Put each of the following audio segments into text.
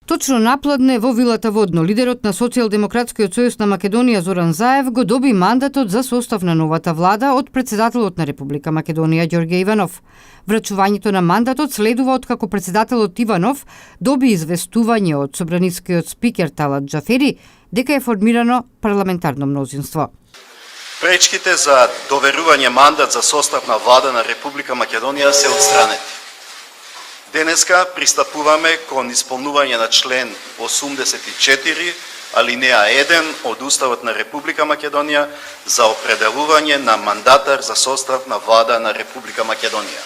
Точно напладне во вилата Водно, лидерот на Социјалдемократскиот сојуз на Македонија Зоран Заев го доби мандатот за состав на новата влада од председателот на Република Македонија Ѓорѓе Иванов. Врачувањето на мандатот следува откако председателот Иванов доби известување од собранискиот спикер Талат Џафери дека е формирано парламентарно мнозинство. Пречките за доверување мандат за состав на влада на Република Македонија се отстранети. Денеска пристапуваме кон исполнување на член 84, алинеа 1 од Уставот на Република Македонија за определување на мандатар за состав на влада на Република Македонија.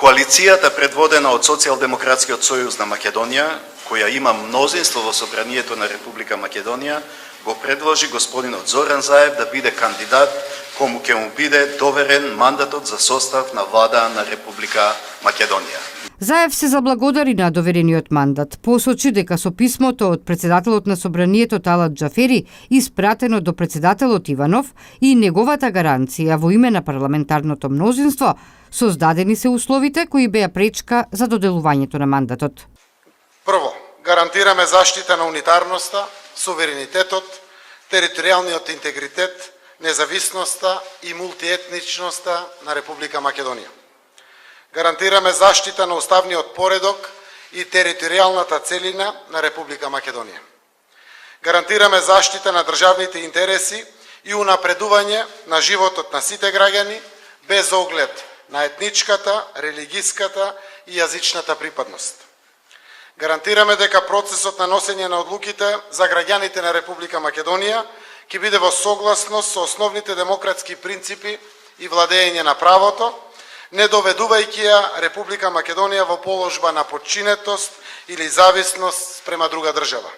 Коалицијата предводена од Социјалдемократскиот сојуз на Македонија, која има мнозинство во собранието на Република Македонија, го предложи господинот Зоран Заев да биде кандидат кому ќе му биде доверен мандатот за состав на влада на Република Македонија. Заев се заблагодари на доверениот мандат. Посочи дека со писмото од председателот на собранието Талат Џафери, испратено до председателот Иванов и неговата гаранција во име на парламентарното мнозинство, создадени се условите кои беа пречка за доделувањето на мандатот. Прво, гарантираме заштита на унитарноста, суверенитетот, територијалниот интегритет, независноста и мултиетничноста на Република Македонија. Гарантираме заштита на уставниот поредок и територијалната целина на Република Македонија. Гарантираме заштита на државните интереси и унапредување на животот на сите граѓани без оглед на етничката, религиската и јазичната припадност. Гарантираме дека процесот на носење на одлуките за граѓаните на Република Македонија ќе биде во согласност со основните демократски принципи и владење на правото, не доведувајќи ја Република Македонија во положба на подчинетост или зависност спрема друга држава.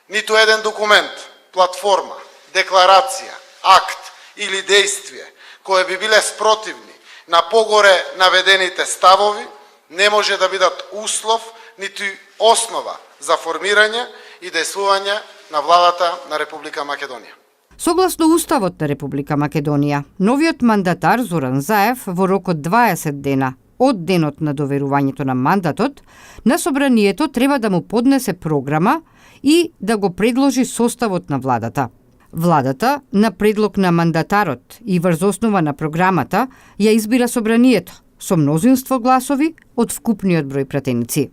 Ниту еден документ, платформа, декларација, акт или дејствие кои би биле спротивни на погоре наведените ставови не може да бидат услов ниту основа за формирање и дејствување на владата на Република Македонија. Согласно Уставот на Република Македонија, новиот мандатар Зоран Заев во рок од 20 дена од денот на доверувањето на мандатот, на собранието треба да му поднесе програма и да го предложи составот на владата. Владата, на предлог на мандатарот и врз основа на програмата, ја избира собранието со мнозинство гласови од вкупниот број пратеници.